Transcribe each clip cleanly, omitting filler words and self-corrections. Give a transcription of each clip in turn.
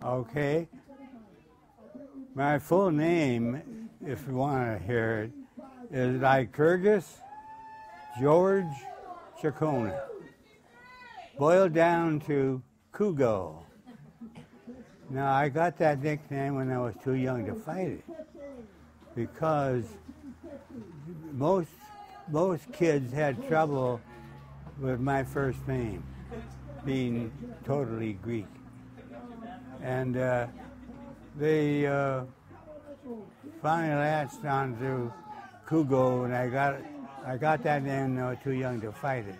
Okay. My full name, if you want to hear it, is Lycurgus George Chakonis. Boiled down to Kugo. Now, I got that nickname when I was too young to fight it, because most kids had trouble with my first name being totally Greek. And they finally latched on to Kugo, and I got that name when I was too young to fight it.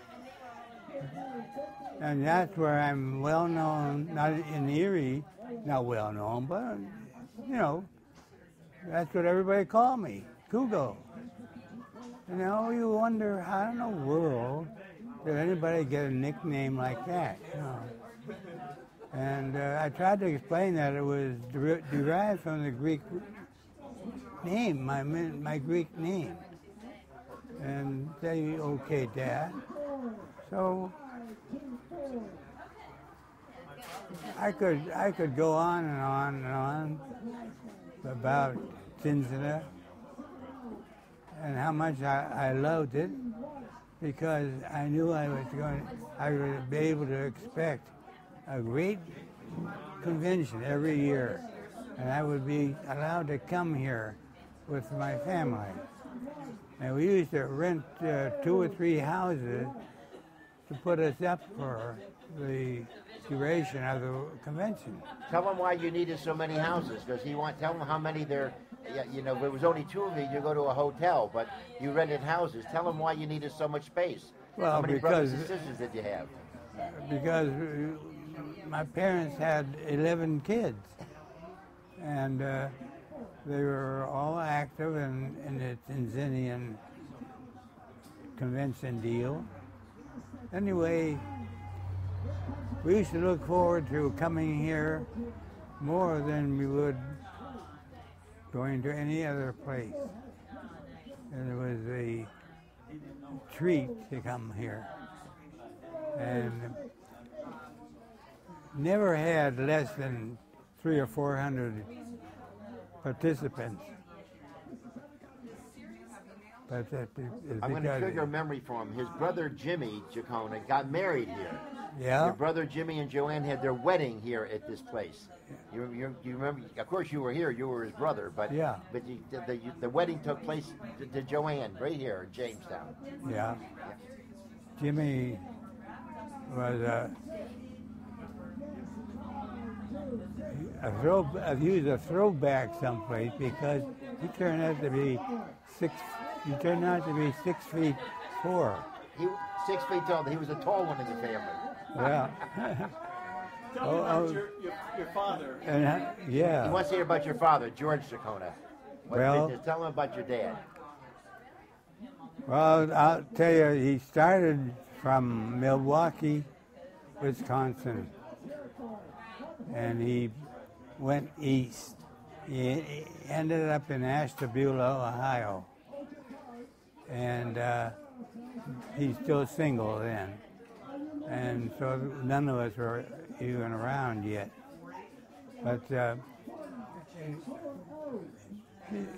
And that's where I'm well known, not in Erie, not well known, but, you know, that's what everybody called me, Kugo. You know, you wonder how in the world did anybody get a nickname like that, you know. And I tried to explain that it was derived from the Greek name, my Greek name. And they okayed that. So I could go on and on and on about Tsintzina and how much I loved it, because I knew I would be able to expect a great convention every year, and I would be allowed to come here with my family. And we used to rent 2 or 3 houses to put us up for the duration of the convention. Tell them why you needed so many houses, because tell them how many there. You know, there was only 2 of you. You go to a hotel, but you rented houses. Tell them why you needed so much space. Well, how many brothers and sisters did you have? Because my parents had 11 kids, and they were all active in the Tsintzinian convention deal. Anyway, we used to look forward to coming here more than we would going to any other place. And it was a treat to come here. And never had less than 300 or 400 participants. But I'm going to trigger a memory for him. His brother Jimmy Chakonis got married here. Yeah. Your brother Jimmy and Joanne had their wedding here at this place. You remember? Of course, you were here. You were his brother, but yeah. But the wedding took place to Joanne right here in Jamestown. Yeah. Jimmy was he was a throwback someplace, because he turned out to be 6'4". He 6 feet tall. He was a tall one in the family. Yeah. Tell me about your father. And, yeah. He wants to hear about your father, George Chakonis. Well, tell him about your dad. Well, I'll tell you, he started from Milwaukee, Wisconsin, and he went east. He ended up in Ashtabula, Ohio, and he's still single then, and so none of us were even around yet. But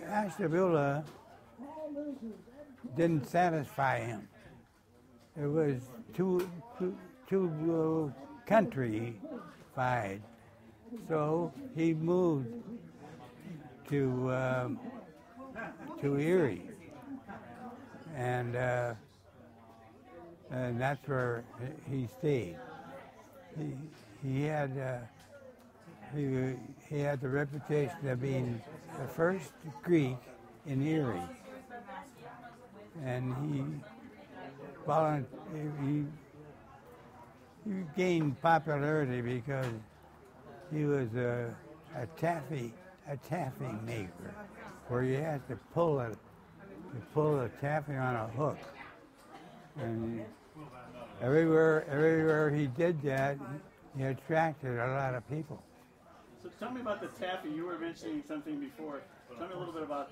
Ashtabula didn't satisfy him. It was too countrified, so he moved to Erie, and that's where he stayed. He had the reputation of being the first Greek in Erie, and he gained popularity because he was a taffy maker, where you had to pull the taffy on a hook, and everywhere he did that, he attracted a lot of people. So tell me about the taffy. You were mentioning something before. Tell me a little bit about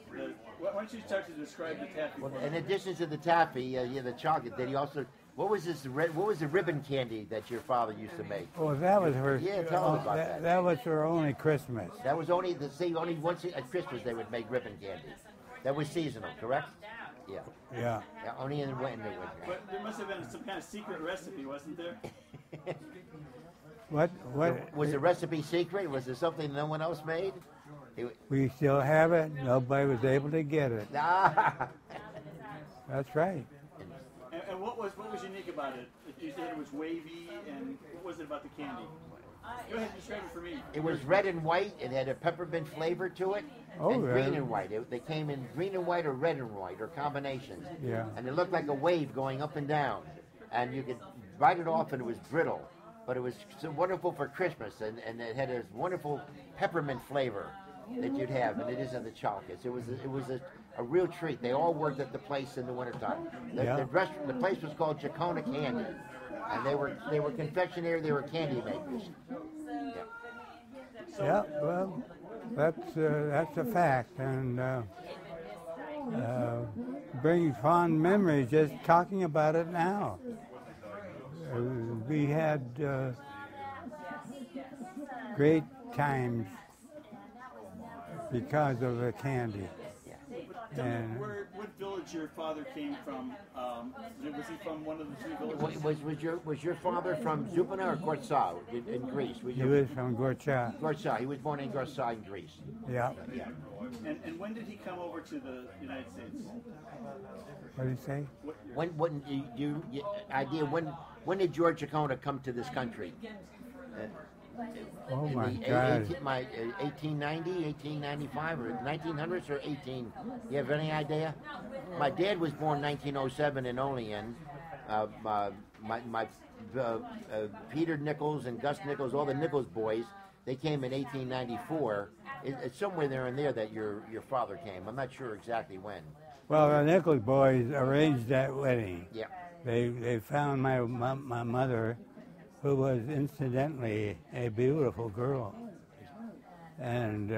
why don't you start to describe the taffy? Well, in addition to the taffy, the chocolate, did he also What was this? What was the ribbon candy that your father used to make? Oh, that was her. Yeah, tell us about that. That was her only Christmas. That was only only once at Christmas they would make ribbon candy. That was seasonal, correct? Yeah. Yeah. Yeah, only in the winter. But there must have been some kind of secret recipe, wasn't there? What? Was the recipe secret? Was it something no one else made? We still have it. Nobody was able to get it. Ah. That's right. And what was unique about it? You said it was wavy, and what was it about the candy? Go ahead, describe it for me. It was red and white. It had a peppermint flavor to it. Oh, and really? green and white. They came in green and white or red and white or combinations. Yeah. And it looked like a wave going up and down. And you could bite it off and it was brittle. But it was so wonderful for Christmas. And it had this wonderful peppermint flavor that you'd have. And it is in the chocolates. It was a real treat. They all worked at the place in the wintertime. The place was called Chakonis Candy. And they were confectionery, they were candy makers. Yeah, well, that's a fact, and brings fond memories just talking about it now. We had great times because of the candy. Tell me what village your father came from. Was he from one of the three villages? Was your father from Zupana or Gortsa in Greece? He was from Gortsa. Gortsa. He was born in Gortsa in Greece. Yeah. And when did he come over to the United States? What did he say? When did George Chakonis come to this country? Oh my God. 1890, 1895, or 1900s or 18? You have any idea? My dad was born 1907 in Olean. Peter Nichols and Gus Nichols, all the Nichols boys, they came in 1894. It's somewhere there and there that your father came. I'm not sure exactly when. Well, the Nichols boys arranged that wedding. Yeah. They found my mother, who was incidentally a beautiful girl, and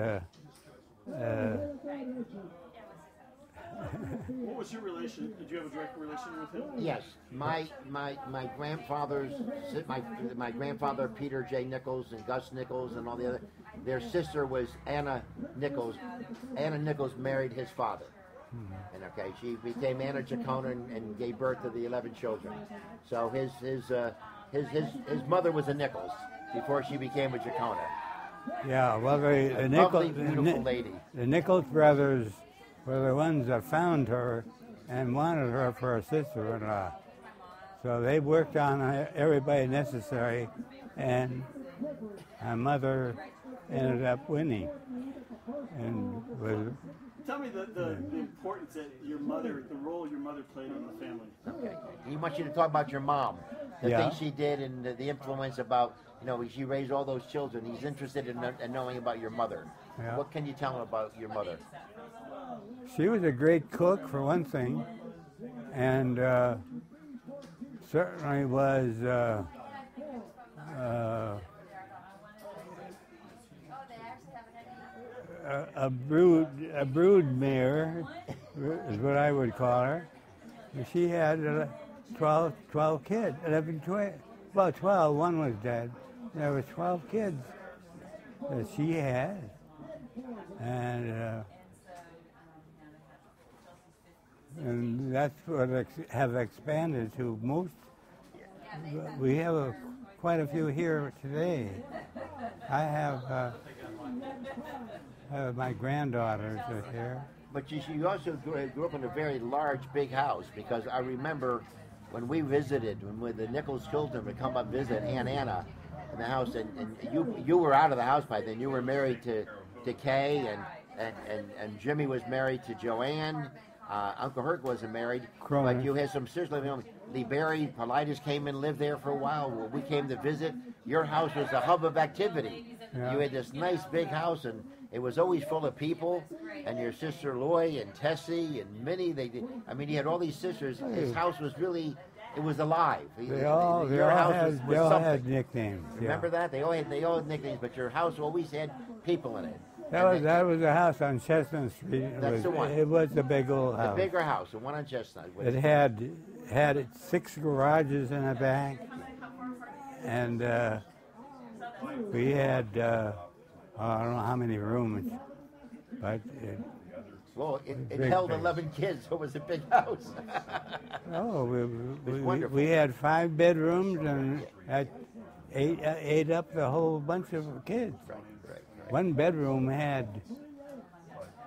what was your relation? Did you have a direct relation with him? Yes, my grandfather's my grandfather Peter J. Nichols and Gus Nichols and all the other. Their sister was Anna Nichols. Anna Nichols married his father, and she became Anna Chakonis and gave birth to the 11 children. So his mother was a Nichols before she became a Chakonis. Yeah, well, the Lovely, beautiful lady. The Nichols brothers were the ones that found her and wanted her for a sister-in-law. So they worked on everybody necessary, and my mother ended up winning. And was. Tell me the importance that the role your mother played in the family. Okay. He wants you to talk about your mom, the things she did, and the influence about, she raised all those children. He's interested in knowing about your mother. Yeah. What can you tell him about your mother? She was a great cook, for one thing, and certainly was a brood mare, is what I would call her. And she had 12 kids, 12, one was dead. There were 12 kids that she had. And that's what have expanded to most. We have quite a few here today. I have my granddaughters are here. But you also grew up in a very large, big house, because I remember when we visited, when the Nichols children would come up visit Aunt Anna in the house, and you were out of the house by then. You were married to Kay, and Jimmy was married to Joanne. Uncle Herc wasn't married, but you had some sisters. Lee Berry, Paulides came and lived there for a while. When we came to visit, your house was a hub of activity. Yeah. You had this nice big house, and it was always full of people. And your sister Loy and Tessie and Minnie, you had all these sisters. His house was really, it was alive. They all had nicknames. Remember that? They all had nicknames, but your house always had people in it. That was a house on Chestnut Street. That's the one. It was the big old house. The bigger house, the one on Chestnut. It had had 6 garages in the back, and we had I don't know how many rooms, but Well, it big held place. 11 kids, so it was a big house. we had 5 bedrooms and that ate up the whole bunch of kids. Right. One bedroom had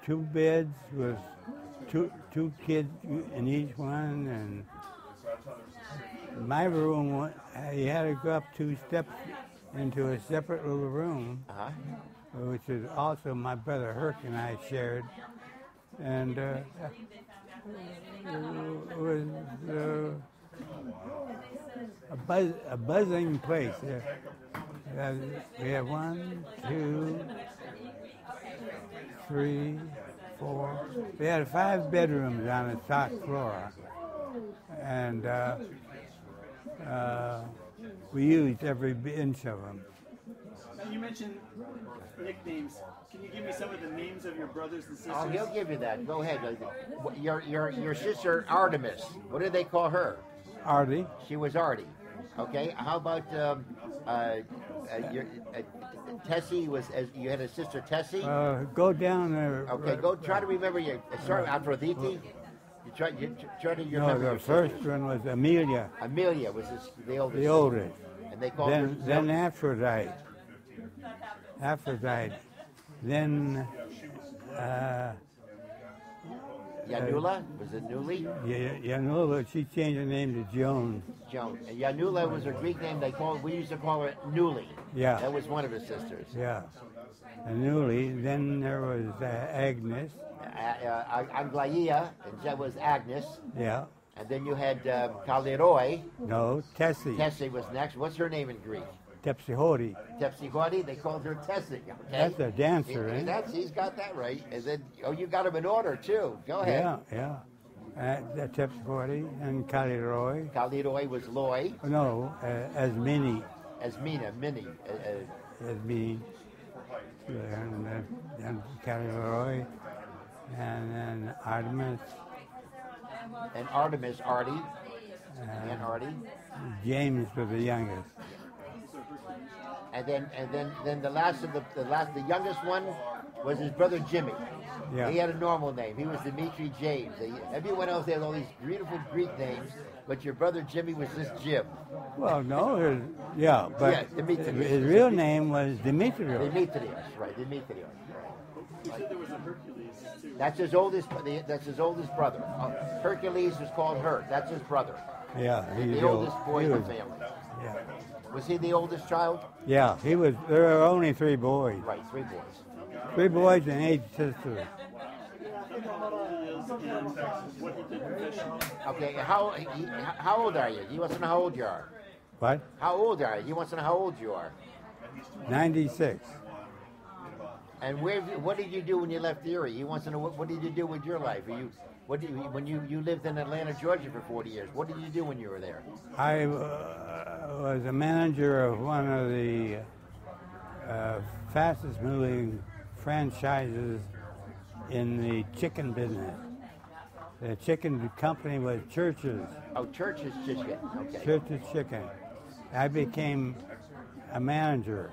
2 beds with two kids in each one, and my room, you had to go up 2 steps into a separate little room, which is also my brother Herc and I shared, and it was a buzzing place. We have 1, 2, 3, 4. We had 5 bedrooms on the top floor, and we used every inch of them. Now you mentioned nicknames. Can you give me some of the names of your brothers and sisters? Oh, he'll give you that. Go ahead. Your sister Artemis. What did they call her? Artie. She was Artie. Okay. How about Tessie? You had a sister Tessie? Go down there. Okay. Go try to remember your. Sorry, Aphrodite. You try to remember. No, the first one was Amelia. Amelia was the oldest. The oldest. And they called then Aphrodite. Then Yanula? Was it Nuli? Yanula, she changed her name to Joan. Joan. And Yanula was a Greek name. We used to call her Nuli. Yeah. That was one of her sisters. Yeah. And Nuli. Then there was Agnes. Anglaia, and that was Agnes. Yeah. And then you had Kaleroi. No, Tessie. Tessie was next. What's her name in Greek? Tepsihori. Tepsihori. They called her Tessie. Okay? That's a dancer, eh? He's got that right. And then, you got them in order too. Go ahead. Yeah. Tepsihori and Kaleroi. Kaleroi was Loi. No, Asmini. Minnie. Asmini. And Kaleroi. And then Artemis. And Artemis, Artie. And Artie. James was the youngest. And then the youngest one was his brother Jimmy. Yeah. He had a normal name. He was Dimitri James. Everyone else had all these beautiful Greek names, but your brother Jimmy was just Jim. Well, no, but Demetrius. his real name was Demetrios. Demetrius, right? Demetrius. You said there was a Hercules too. That's his oldest brother. Hercules was called Herc. That's his brother. Yeah, he's the oldest boy in the family. Yeah. Was he the oldest child? Yeah, he was. There were only 3 boys. Right, 3 boys. 3 boys and 8 sisters. Okay, how old are you? He wants to know how old you are. What? How old are you? He wants to know how old you are. 96. And what did you do when you left Erie? He wants to know what did you do with your life? When you lived in Atlanta, Georgia for 40 years? What did you do when you were there? I was a manager of one of the fastest moving franchises in the chicken business. The chicken company was Church's. Oh, Church's Chicken. Okay. Church's Chicken. I became a manager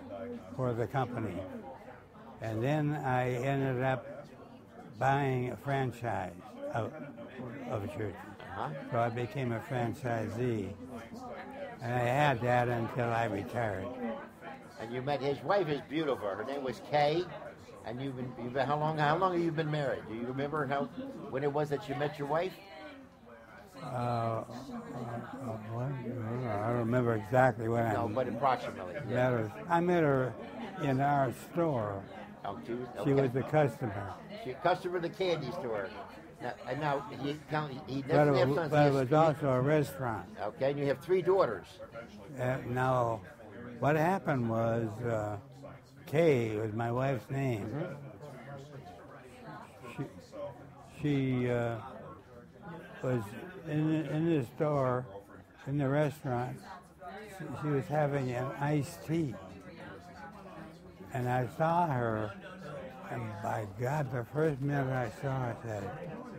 for the company. And then I ended up buying a franchise of Church. So I became a franchisee. And I had that until I retired. And you met his wife is beautiful. Her name was Kay. And you've been how long have you been married? Do you remember when it was that you met your wife? I don't remember exactly when but approximately. Met her. I met her in our store. Oh, she was a customer. She was a customer of the candy store. Now he But doesn't have sons. it was also a restaurant. Okay, and you have 3 daughters. Now, what happened was, Kay was my wife's name. She was in the store, in the restaurant. She was having an iced tea. And I saw her, and by God, the first minute I saw her, I said,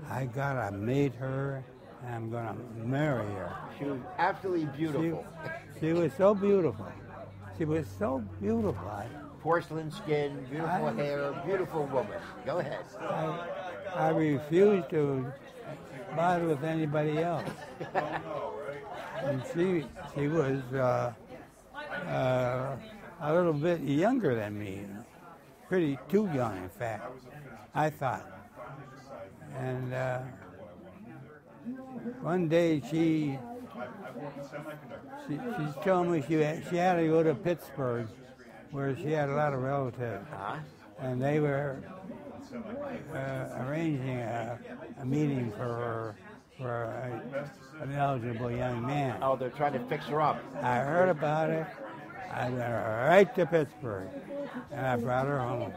I gotta meet her and I'm going to marry her. She was absolutely beautiful. She was so beautiful. She was so beautiful. Porcelain skin, beautiful hair, beautiful woman. Go ahead. I refused to bother with anybody else. And she was a little bit younger than me, pretty too young, in fact, I thought. And one day she told me she had to go to Pittsburgh, where she had a lot of relatives, and they were arranging a meeting for an eligible young man. Oh, they're trying to fix her up. I heard about it. I went right to Pittsburgh, and I brought her home.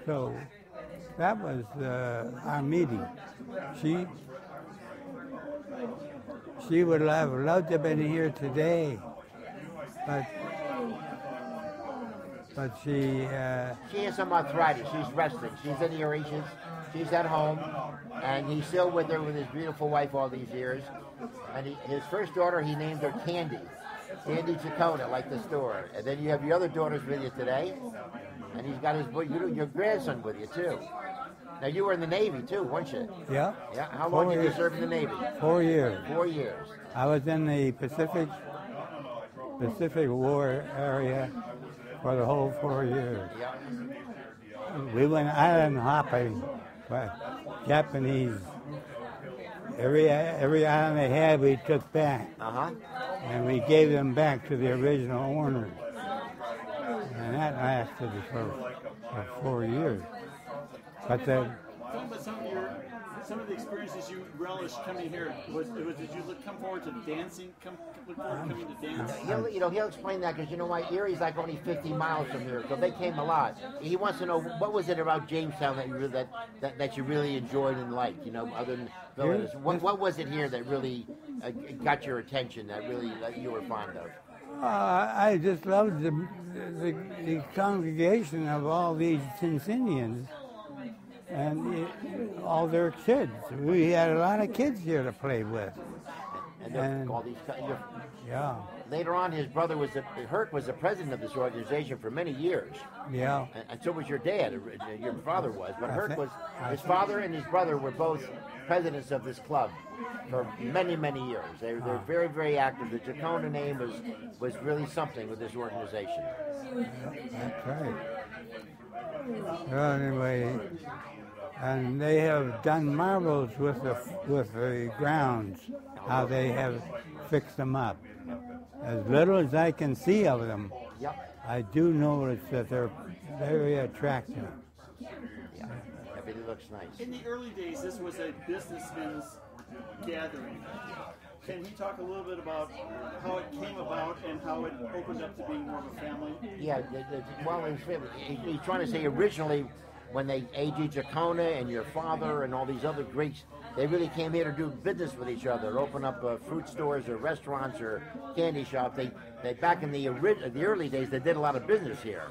So that was our meeting. She would have loved to have been here today, but she has some arthritis. She's resting. She's in the ages. She's at home, and he's still with her with his beautiful wife all these years. And his first daughter, he named her Candy Chakonis, like the store. And then you have your other daughters with you today, and he's got your grandson with you too. Now you were in the Navy too, weren't you? Yeah. Yeah. How long did you serve in the Navy? 4 years. 4 years. I was in the Pacific War area for the whole 4 years. Yeah. We went island hopping with Japanese. Every island they had, we took back. And we gave them back to the original owners. And that lasted for 4 years. But some of the experiences you relished coming here did you come forward to dancing? Look forward to coming to dance? He'll explain that because you know why Erie's like only 50 miles from here, so they came a lot. He wants to know what was it about Jamestown that you really enjoyed and liked, other than villages. What was it here that really got your attention, that you were fond of? I just loved the congregation of all these Tsintzinians and all their kids. We had a lot of kids here to play with. And all these, yeah. Later on, his brother Herc was the president of this organization for many years. Yeah. And so was your dad. Your father was, but his father and his brother were both presidents of this club for many, many years. They're very, very active. The Chakonis name was really something with this organization. That's right. Well, anyway, and they have done marvels with the grounds, how they have fixed them up. As little as I can see of them, I do notice that they're very attractive. Yeah, everything looks nice. In the early days, this was a businessman's gathering. Can he talk a little bit about how it came about and how it opened up to being more of a family? Yeah, he's trying to say originally when A.G. Chakonis and your father and all these other Greeks, they really came here to do business with each other, open up fruit stores or restaurants or candy shops. They back in the early days, they did a lot of business here.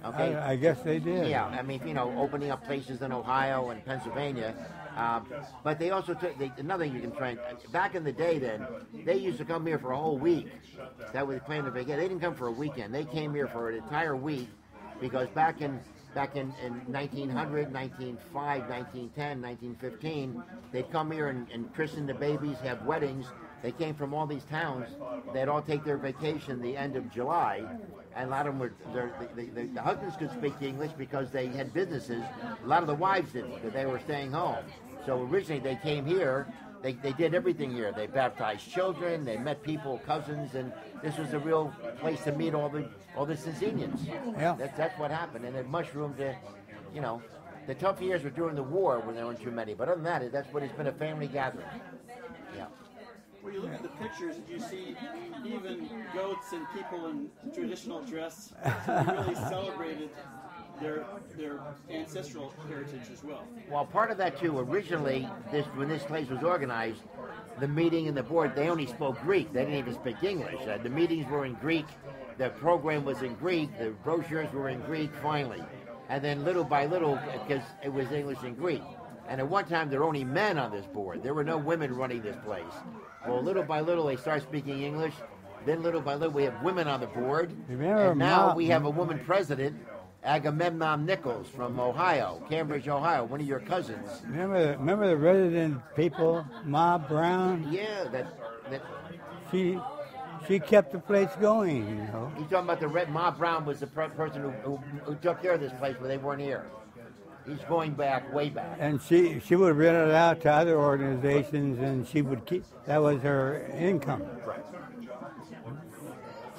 Okay, I guess they did. Yeah, I mean, opening up places in Ohio and Pennsylvania. But they also took another thing you can try. Back in the day, then they used to come here for a whole week. That was planned to vacation. They didn't come for a weekend. They came here for an entire week because back in 1900, 1905, 1910, 1915, they'd come here and christen the babies, have weddings. They came from all these towns. They'd all take their vacation the end of July, and a lot of them the husbands could speak English because they had businesses. A lot of the wives didn't because they were staying home. So originally they came here. They did everything here. They baptized children. They met people, cousins, and this was a real place to meet all the Tsintzinians. Yeah. That's what happened, and it mushroomed to, the tough years were during the war when there weren't too many. But other than that, that's what it's been, a family gathering. Yeah. When you look at the pictures, you see even goats and people in traditional dress really celebrated their ancestral heritage as well. Well, part of that too. Originally, when this place was organized, the meeting and the board, they only spoke Greek. They didn't even speak English. The meetings were in Greek. The program was in Greek. The brochures were in Greek. Finally, and then little by little, because it was English and Greek. And at one time, there were only men on this board. There were no women running this place. Well, little by little, they start speaking English. Then little by little, we have women on the board. Remember And now we have a woman president, Agamemnon Nichols from Ohio, Cambridge, Ohio, one of your cousins. Remember the resident people, Ma Brown? Yeah, that She kept the place going, you know. he's talking about the red. Ma Brown was the person who took care of this place when they weren't here. He's going back, way back. And she would rent it out to other organizations, and she would keep. That was her income. Right.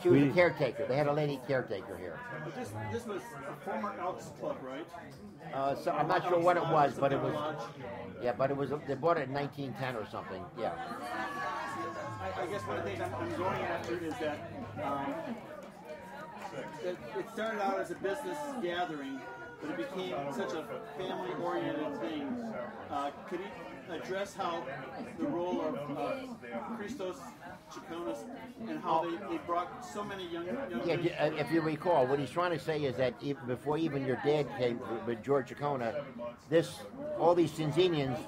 She was a caretaker. They had a lady caretaker here. But this was a former Elks Club, right? So I'm not sure what it was, but it was. Yeah, but it was. They bought it in 1910 or something. Yeah. I guess one of the things I'm going after is that it started out as a business gathering, but it became such a family-oriented thing. Could you address how the role of Christos, Chakonis, and how they brought so many young Yeah, if you recall, what he's trying to say is that before even your dad came with George Chakona, all these Tsintzinians,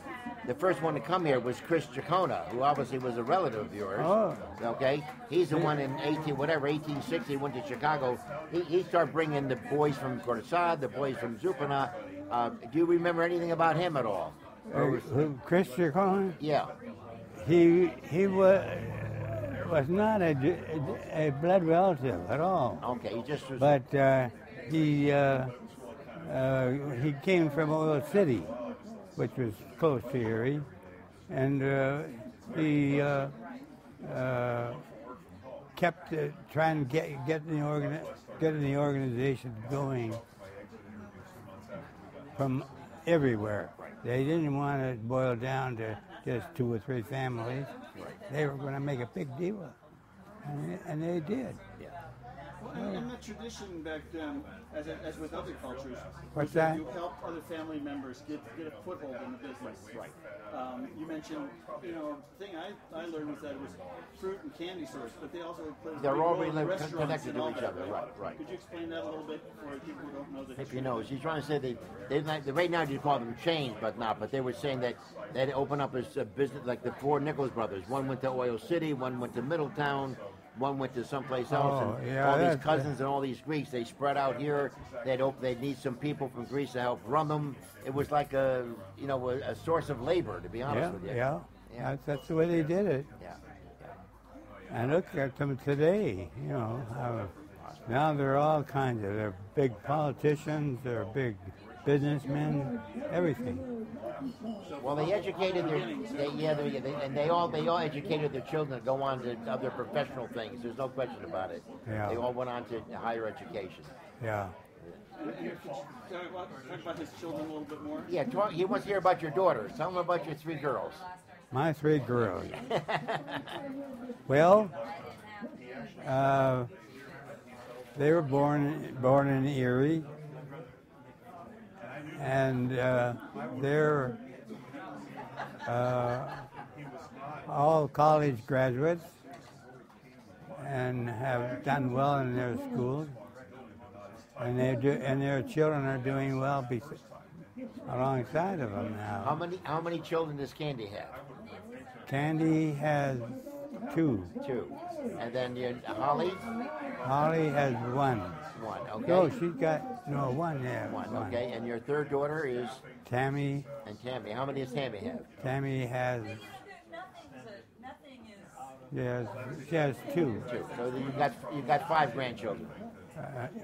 the first one to come here was Chris Chakona, who obviously was a relative of yours. Oh. Okay? He's the one in 1860, went to Chicago. He started bringing the boys from Kotos, the boys from Zupana. Do you remember anything about him at all? Chris Chakona? Yeah. He was not a blood relative at all. Okay, he just was. But he came from Oil City, which was close to Erie, and he kept trying to get the organization going from everywhere. They didn't want to boil down to just 2 or 3 families. They were going to make a big deal, and they did. Well, in the tradition back then, as with other cultures, What's that? You helped other family members get a foothold in the business. Right. You mentioned, the thing I learned was that it was fruit and candy stores, but they also played They're all restaurants connected and to all each that, other, right. Could you explain that a little bit for people who don't know the If history? you know, he's trying to say they right now you call them chains, but not. But they were saying that they'd open up as a business like the 4 Nichols brothers. One went to Oil City, one went to Middletown, one went to someplace else. Oh, and yeah, all these that's- cousins and all these Greeks, they spread out here. They'd need some people from Greece to help run them. It was like a source of labor, to be honest with you. Yeah. That's the way they did it. Yeah. And look at them today, now they're all kinds of, they're big politicians, they're big businessmen, everything. Well, they educated they all educated their children to go on to other professional things. There's no question about it. Yeah. They all went on to higher education. Yeah. Talk about his children a little bit more. Yeah, he wants to hear about your daughters. Tell him about your 3 girls. My 3 girls. Well, they were born in Erie, and they're all college graduates and have done well in their schools, and their children are doing well alongside of them now. How many children does Candy have? Candy has 2. 2. And then Holly? Holly has 1. 1, okay. No, she's got 1. Yeah, 1, okay. And your 3rd daughter is? Tammy. And Tammy. How many does Tammy have? Tammy has. Yes, she has 2. 2. So you've got 5 grandchildren.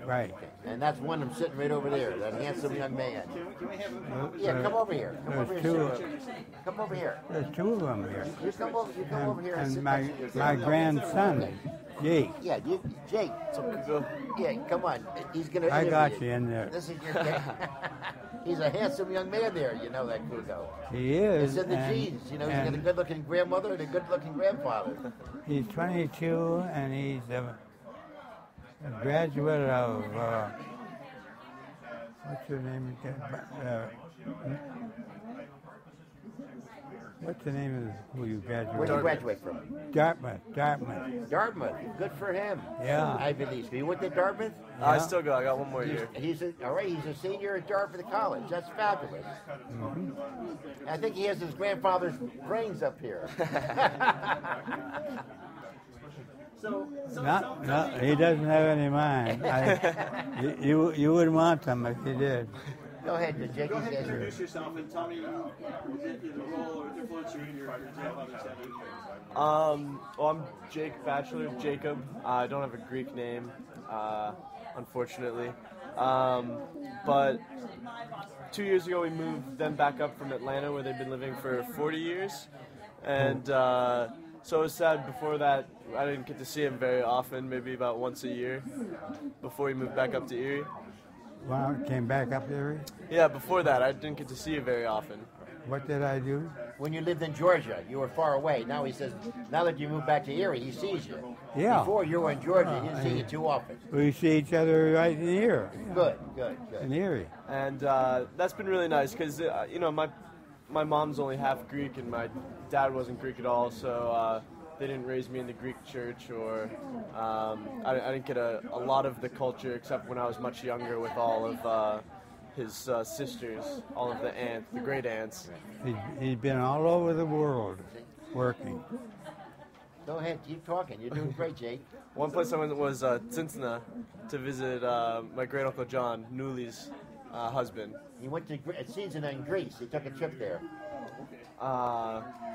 Right. And that's one of them sitting right over there, that handsome young man. Can we have him? Yeah, come over here. Come over There's here. 2. Come over here. There's 2 of them here. You come over here and sit And next to your my dad. grandson, Jake. Yeah, Jake. Yeah, come on. He's gonna. I interview got you in there. This is your dad. He's a handsome young man there. You know that, Kugo. He is. It's in the genes. He's got a good-looking grandmother and a good-looking grandfather. He's 22, and he's a graduate of what's her name again? What's the name of who you graduated? Where did you graduate from? Dartmouth. Dartmouth. Good for him. Yeah. Ivy League. You went to Dartmouth? I still go. I got one more year. All right. He's a senior at Dartmouth College. That's fabulous. I think he has his grandfather's brains up here. No, he doesn't have any mind. You wouldn't want them if he did. Go ahead, Jake. Go ahead and introduce yourself and tell me the role or influence your grandfather's had. Well, I'm Jake, Bachelor Jacob. I don't have a Greek name, unfortunately. But 2 years ago, we moved them back up from Atlanta, where they've been living for 40 years. And so it was sad. Before that, I didn't get to see him very often, maybe about once a year, before he moved back up to Erie. Well, came back up there. Yeah, before that, I didn't get to see you very often. What did I do? When you lived in Georgia, you were far away. Now he says, now that you moved back to Erie, he sees you. Yeah. Before you were in Georgia, he didn't see you too often. We see each other right in here. Good. In Erie. And that's been really nice because, my mom's only half Greek and my dad wasn't Greek at all, so they didn't raise me in the Greek church, or I didn't get a lot of the culture except when I was much younger with all of his sisters, all of the great aunts. He'd been all over the world working. Go ahead, keep talking. You're doing great, Jake. One place I went was Tsintzina to visit my great uncle John, Nuli's husband. He went to Tsintzina in Greece. He took a trip there.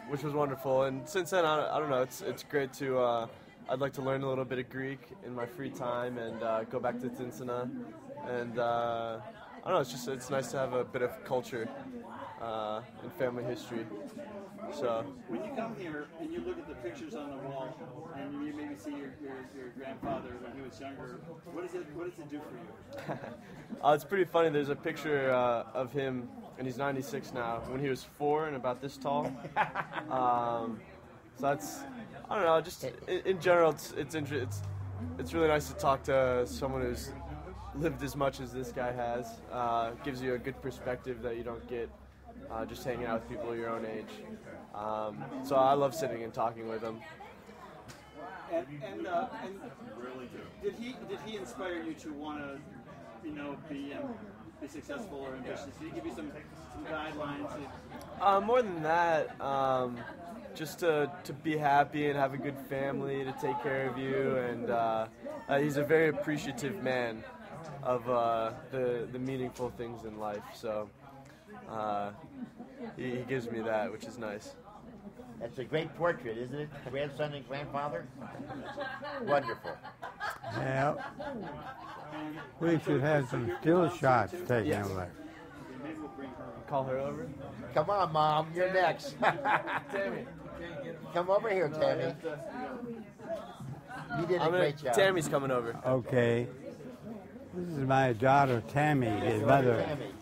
Which was wonderful, and since then, I don't know, it's great to, I'd like to learn a little bit of Greek in my free time and go back to Tsintzina, and I don't know, it's nice to have a bit of culture and family history. So when you come here and you look at the pictures on the wall and you maybe see your grandfather when he was younger, what does it do for you? It's pretty funny. There's a picture of him, and he's 96 now, when he was 4 and about this tall. So that's, I don't know, just in general, it's really nice to talk to someone who's lived as much as this guy has. Gives you a good perspective that you don't get just hanging out with people your own age. So I love sitting and talking with him. And did he inspire you to want to, be successful or ambitious? Did he give you some guidelines? More than that, just to be happy and have a good family to take care of you, and he's a very appreciative man of the meaningful things in life. So he gives me that, which is nice. That's a great portrait, isn't it? Grandson and grandfather? Wonderful. Yeah. We should have some still shots taken of it. Call her over? Come on, Mom. You're next. Tammy. Come over here, Tammy. You did a great job. Tammy's coming over. Okay. This is my daughter, Tammy, his mother. Tammy.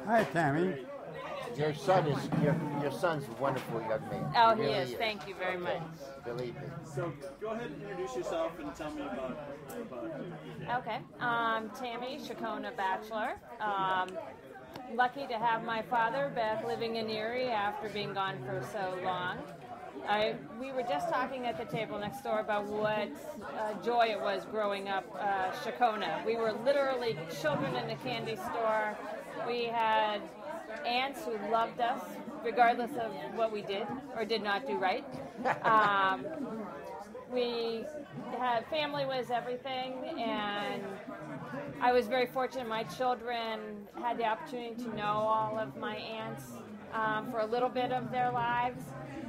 Hi, Tammy. Your son's a wonderful young man. Oh, he is. Thank you very much. Believe me. So go ahead and introduce yourself and tell me about Okay. Tammy, Chakona Bachelor. Lucky to have my father back living in Erie after being gone for so long. We were just talking at the table next door about what joy it was growing up Chakona. We were literally children in the candy store. We had aunts who loved us regardless of what we did or did not do right. We had family was everything, and I was very fortunate. My children had the opportunity to know all of my aunts for a little bit of their lives,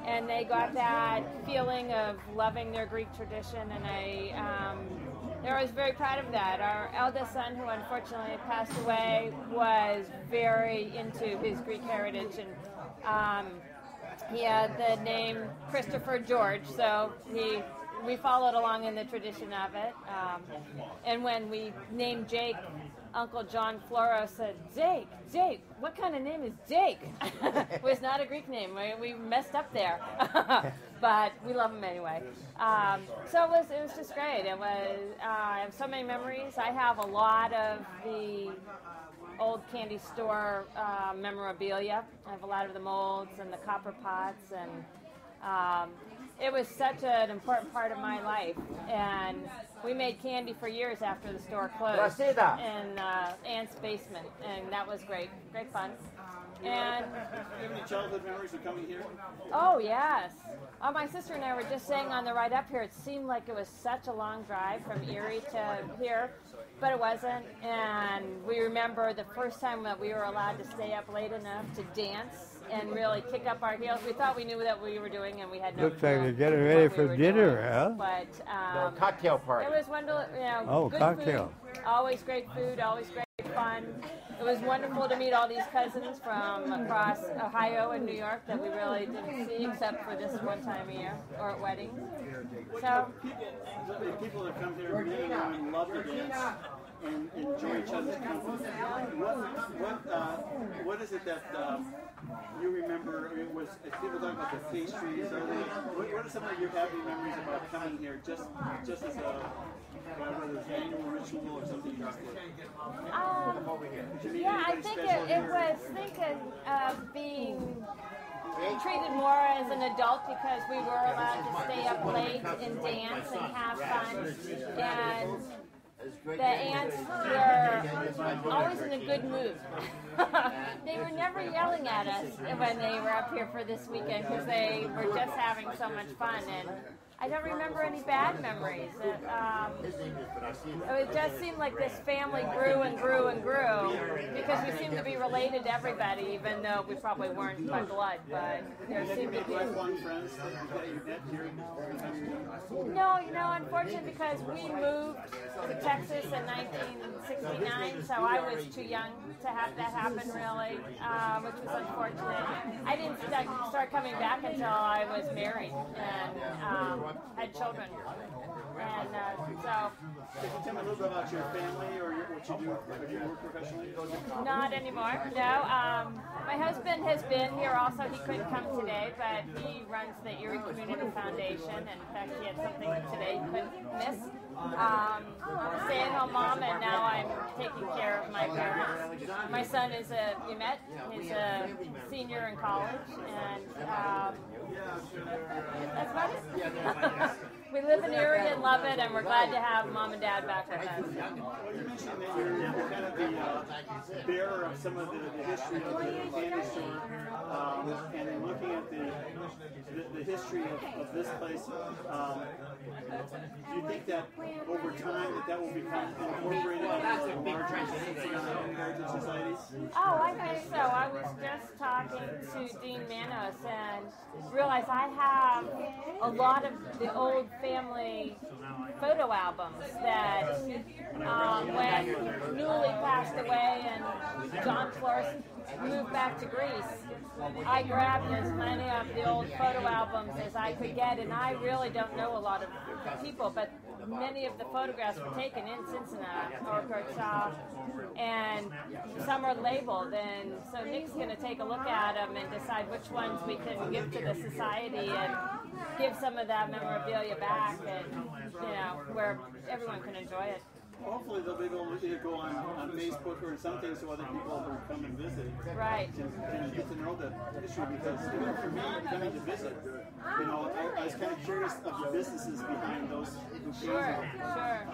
and they got that feeling of loving their Greek tradition, and I was very proud of that. Our eldest son, who unfortunately passed away, was very into his Greek heritage, and he had the name Christopher George, so we followed along in the tradition of it. And when we named Jake, Uncle John Floro said, Jake, what kind of name is Jake? It was not a Greek name. We messed up there. but we love them anyway. So it was just great. It was I have so many memories. I have a lot of the old candy store memorabilia. I have a lot of the molds and the copper pots, and it was such an important part of my life. And we made candy for years after the store closed in Aunt's basement, and that was great fun. And Do you have any childhood memories of coming here? oh yes, my sister and I were just saying on the ride up here, it seemed like it was such a long drive from Erie to here, but it wasn't. And we remember the first time that we were allowed to stay up late enough to dance and really kick up our heels. We thought we knew what we were doing, and we had no Looks like clue they're getting what ready we for were dinner, doing. huh? But No, cocktail party. it was wonderful. Good Cocktail. food, always great food, always great fun. It was wonderful to meet all these cousins from across Ohio and New York that we really didn't see except for this one time a year or at weddings. So People that come here, men and women, love to dance and enjoy each other's company. What is it that you remember? I mean, people talk about the pastries. What are some of your happy memories about coming here? Just as whether it's an annual ritual or something drastic. yeah, I think it was thinking of being treated more as an adult because we were allowed to stay up late and dance and have fun. And the aunts were always in a good mood. They were never yelling at us when they were up here for this weekend because they were just having so much fun. And I don't remember any bad memories. It just seemed like this family grew and grew and grew because we seemed to be related to everybody, even though we probably weren't by blood. But there seemed to be. Lifelong friends that you met here? No, unfortunately, because we moved to Texas in 1969, so I was too young to have that happen, really, which was unfortunate. I didn't start coming back until I was married and had children. And so... Can you tell me a little bit about your family or what you do? Do you work professionally? Not anymore, no. My husband has been here also. He couldn't come today, but he runs the Erie Community Foundation. And in fact, he had something today he couldn't miss. I'm a stay-at-home mom, and now I'm taking care of my parents. My son is he's a senior in college, and that's about it. We live in Erie and love it, and we're glad to have Mom and Dad back with us. Well, you mentioned that you're kind of the bearer of some of the history of the candy store, and then looking at the history of this place. Do you think that over time that will become incorporated into larger heritage societies? Oh, I think so. I was just talking to Dean Manos and realized I have a lot of the old family photo albums that when Newly passed away and John Flores moved back to Greece, I grabbed as many of the old photo albums as I could get, and I really don't know a lot of people, but many of the photographs were taken in Tsintzina or Kotos, and some are labeled, and so Nick's going to take a look at them and decide which ones we can give to the society and give some of that memorabilia back, and where everyone can enjoy it. Well, hopefully they'll be able to either go on Facebook or something so other people who come and visit Right. can get to know the history, because for me, coming to visit, I was kind of curious of the businesses behind those who came Sure, here. sure.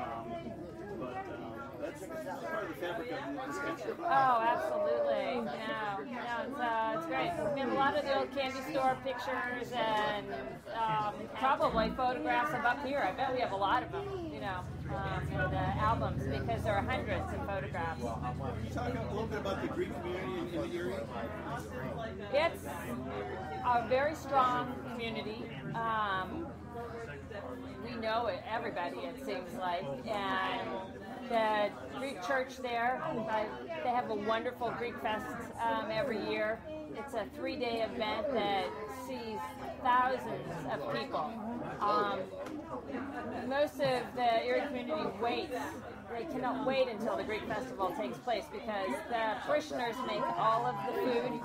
That's part of the fabric of this country. Oh, absolutely. No, it's great. We have a lot of the old candy store pictures and probably photographs of up here. I bet we have a lot of them, in the albums, because there are hundreds of photographs. Can you talk a little bit about the Greek community in the area? It's a very strong community. We know it, everybody, it seems like, and the Greek church there, they have a wonderful Greek Fest every year. It's a 3-day event that sees thousands of people. Most of the Erie community waits. They cannot wait until the Greek festival takes place because the parishioners make all of the food.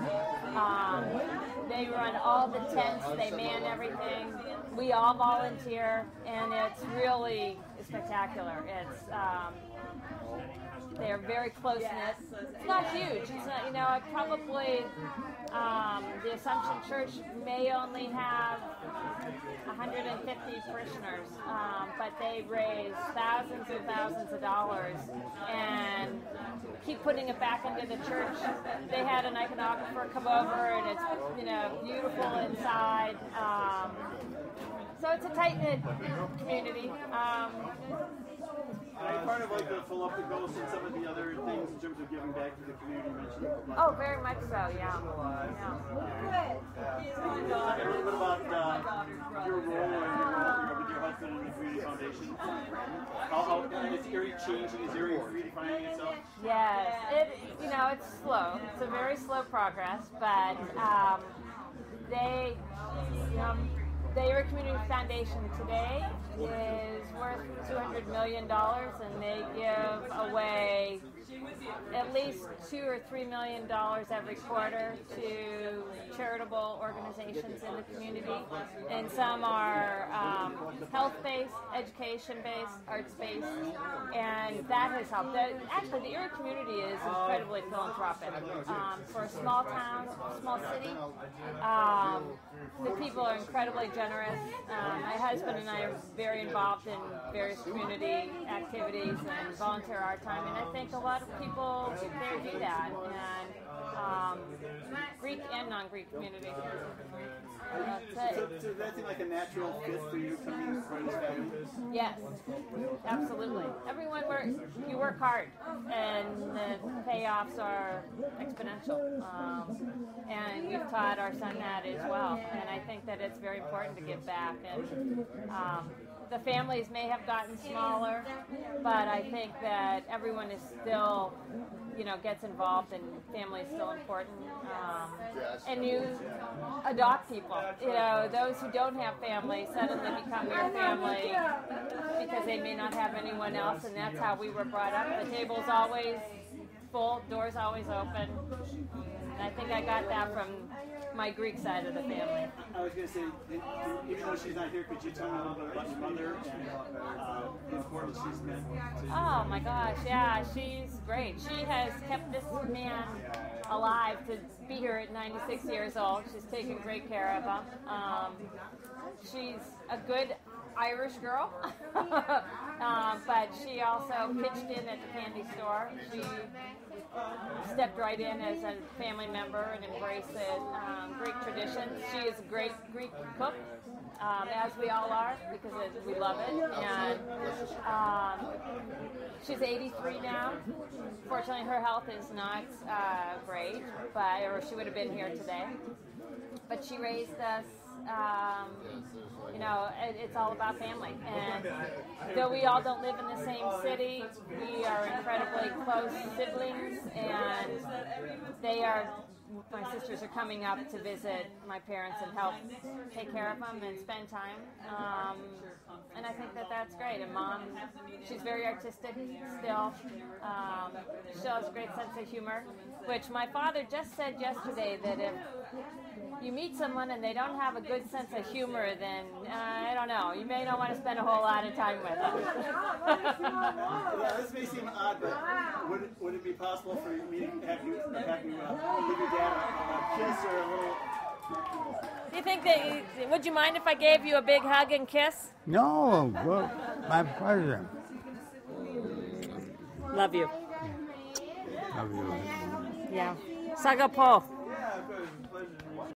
They run all the tents. They man everything. We all volunteer, and it's really spectacular. It's they're very close-knit. It's not huge. It's not, you know, probably the Assumption Church may only have 150 parishioners, but they raise thousands and thousands of dollars and keep putting it back into the church. They had an iconographer come over, and it's, you know, beautiful inside. So it's a tight-knit community. Part of like the philanthropic goals and some of the other things in terms of giving back to the community you mentioned. Oh, very much so, yeah. A little bit about your role with your husband in the Community Foundation. How is Erie changing? Is Erie redefining itself? Yes, it's slow. It's a very slow progress, but the Erie Community Foundation today is worth $200 million, and they give away at least $2 or $3 million every quarter to charitable organizations in the community. And some are health-based, education-based, arts-based, and that has helped. Actually, the Erie community is incredibly philanthropic. For a small town, small city, the people are incredibly generous. My husband and I are very involved in various community activities and volunteer our time, and I think a lot of people there do that, and Greek and non-Greek community. So does that seem like a natural fit for you coming from this family? Yes, absolutely. Everyone works. You work hard, and the payoffs are exponential. And we've taught our son that as well. And I think that it's very important to give back. And the families may have gotten smaller, but I think that everyone is still, gets involved, and family is still important. And you adopt people. Those who don't have family suddenly become your family because they may not have anyone else, and that's how we were brought up. The table's always full, doors always open. And I think I got that from my Greek side of the family. I was going to say, even though she's not here, could you tell me a little bit about your mother and the importance she's meant to you? Oh my gosh, yeah, she's great. She has kept this man alive to be here at 96 years old. She's taken great care of him. She's a good Irish girl, but she also pitched in at the candy store. She stepped right in as a family member and embraced Greek traditions. She is a great Greek cook, as we all are, because we love it. And she's 83 now. Fortunately, her health is not great, or she would have been here today. But she raised us. It's all about family. And though we all don't live in the same city, we are incredibly close siblings, and my sisters are coming up to visit my parents and help take care of them and spend time. And I think that that's great. And Mom, she's very artistic still. She has a great sense of humor, which my father just said yesterday, that if you meet someone and they don't have a good sense of humor, then I don't know, you may not want to spend a whole lot of time with them. Yeah, this may seem odd, but would it be possible for me to have you give your dad a kiss or a little? Do you think that, would you mind if I gave you a big hug and kiss? No, well, my pleasure. Love you. Love you. Yeah. Sagapo.